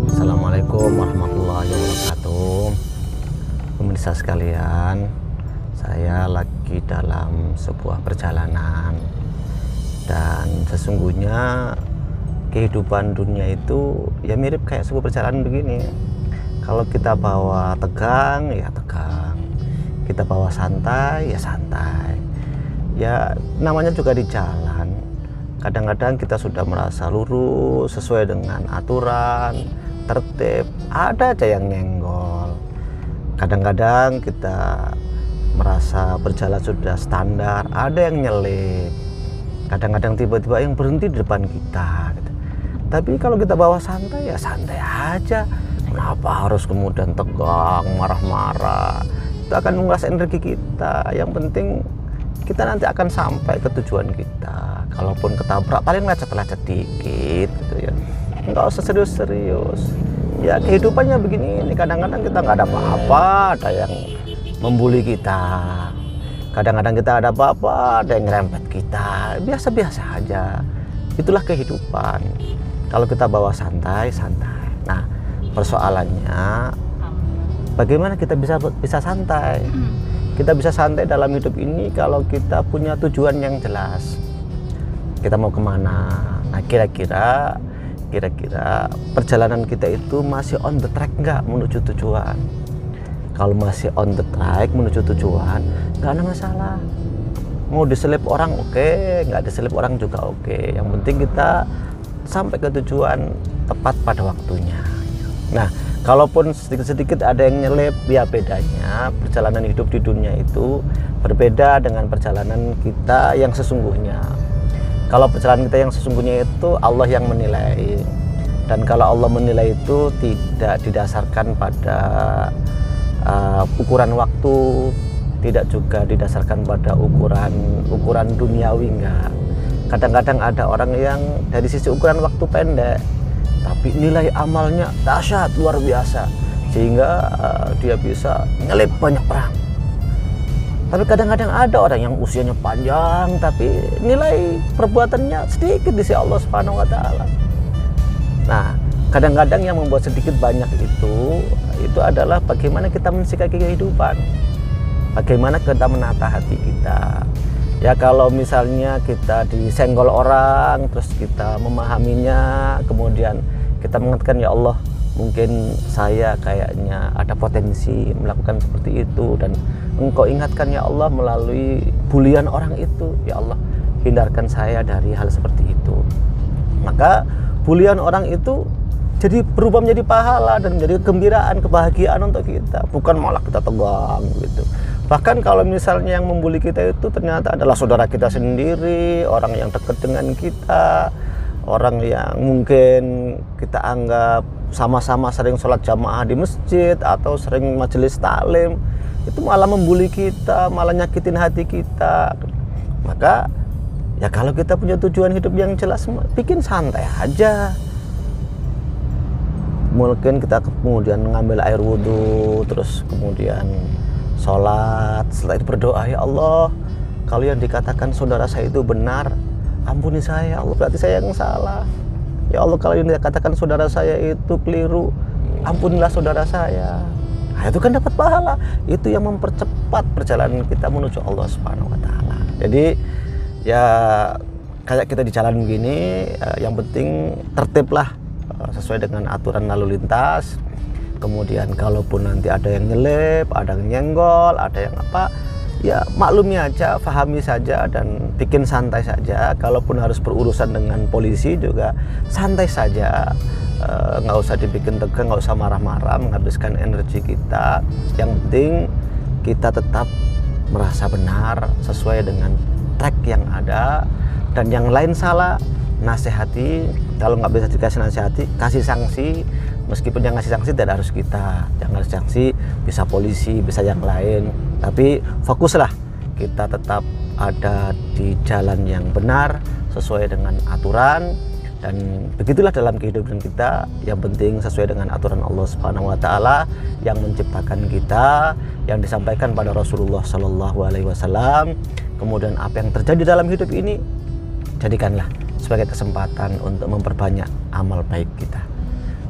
Assalamualaikum warahmatullahi wabarakatuh. Pemirsa sekalian, saya lagi dalam sebuah perjalanan, dan sesungguhnya kehidupan dunia itu ya mirip kayak sebuah perjalanan begini. Kalau kita bawa tegang ya tegang, kita bawa santai ya santai. Ya namanya juga di jalan, kadang-kadang kita sudah merasa lurus sesuai dengan aturan, tertib, ada aja yang nyenggol. Kadang-kadang kita merasa berjalan sudah standar, ada yang nyelip. Kadang-kadang tiba-tiba yang berhenti di depan kita gitu. Tapi kalau kita bawa santai ya santai aja. Kenapa harus kemudian tegang, marah-marah? Itu akan menguras energi kita. Yang penting kita nanti akan sampai ke tujuan kita. Kalaupun ketabrak paling lecet-lecet dikit gitu ya, nggak usah serius-serius. Ya kehidupannya begini, kadang-kadang kita nggak ada apa-apa, ada yang membuli kita. Kadang-kadang kita ada apa-apa, ada yang ngerempet kita. Biasa-biasa aja. Itulah kehidupan. Kalau kita bawa santai-santai. Nah, persoalannya bagaimana kita bisa santai? Kita bisa santai dalam hidup ini kalau kita punya tujuan yang jelas. Kita mau kemana? Nah, kira-kira perjalanan kita itu masih on the track nggak menuju tujuan? Kalau masih on the track menuju tujuan, nggak ada masalah. Mau diselip orang oke, nggak diselip orang juga oke. Yang penting kita sampai ke tujuan tepat pada waktunya. Nah, kalaupun sedikit-sedikit ada yang nyelip, ya bedanya perjalanan hidup di dunia itu berbeda dengan perjalanan kita yang sesungguhnya. Kalau perjalanan kita yang sesungguhnya itu Allah yang menilai. Dan kalau Allah menilai itu tidak didasarkan pada ukuran waktu, tidak juga didasarkan pada ukuran duniawi, enggak. Kadang-kadang ada orang yang dari sisi ukuran waktu pendek, tapi nilai amalnya dahsyat luar biasa, sehingga dia bisa nyelip banyak orang. Tapi kadang-kadang ada orang yang usianya panjang tapi nilai perbuatannya sedikit di sisi Allah Subhanahu wa taala. Nah, kadang-kadang yang membuat sedikit banyak itu adalah bagaimana kita mensikapi kehidupan. Bagaimana kita menata hati kita. Ya kalau misalnya kita disenggol orang, terus kita memahaminya, kemudian kita mengatakan, ya Allah, mungkin saya kayaknya ada potensi melakukan seperti itu, dan Engkau ingatkan ya Allah melalui bulian orang itu, ya Allah hindarkan saya dari hal seperti itu. Maka bulian orang itu jadi berubah menjadi pahala dan menjadi kegembiraan, kebahagiaan untuk kita, bukan malah kita tegang gitu. Bahkan kalau misalnya yang membuli kita itu ternyata adalah saudara kita sendiri, orang yang dekat dengan kita, orang yang mungkin kita anggap sama-sama sering sholat jamaah di masjid atau sering majelis taklim, itu malah membuli kita, malah nyakitin hati kita. Maka ya kalau kita punya tujuan hidup yang jelas, bikin santai aja. Mungkin kita kemudian mengambil air wudhu, terus kemudian sholat, setelah itu berdoa, ya Allah, kalau yang dikatakan saudara saya itu benar, ampuni saya, Allah, berarti saya yang salah. Ya Allah, kalau yang dikatakan saudara saya itu keliru, ampunilah saudara saya. Nah, itu kan dapat pahala. Itu yang mempercepat perjalanan kita menuju Allah Subhanahu wa taala. Jadi ya kayak kita di jalan begini, yang penting tertiblah, sesuai dengan aturan lalu lintas. Kemudian kalaupun nanti ada yang nyelip, ada yang nyenggol, ada yang apa, ya maklumi aja, pahami saja dan bikin santai saja. Kalaupun harus berurusan dengan polisi juga santai saja, nggak usah dibikin tegang, nggak usah marah-marah, menghabiskan energi kita. Yang penting kita tetap merasa benar sesuai dengan track yang ada, dan yang lain salah nasihati. Kalau nggak bisa dikasih nasihati, kasih sanksi. Meskipun yang ngasih sanksi tidak harus kita, yang ngasih sanksi bisa polisi, bisa yang lain, tapi fokuslah kita tetap ada di jalan yang benar sesuai dengan aturan. Dan begitulah dalam kehidupan kita, yang penting sesuai dengan aturan Allah Subhanahu wa taala yang menciptakan kita, yang disampaikan pada Rasulullah Shallallahu alaihi wasallam. Kemudian apa yang terjadi dalam hidup ini jadikanlah sebagai kesempatan untuk memperbanyak amal baik kita.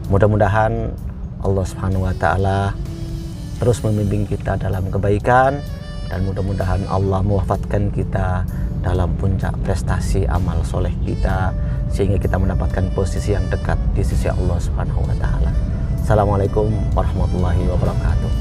Mudah-mudahan Allah Subhanahu wa Ta'ala terus membimbing kita dalam kebaikan, dan mudah-mudahan Allah mewafatkan kita dalam puncak prestasi amal soleh kita, sehingga kita mendapatkan posisi yang dekat di sisi Allah Subhanahu wa Ta'ala. Assalamualaikum warahmatullahi wabarakatuh.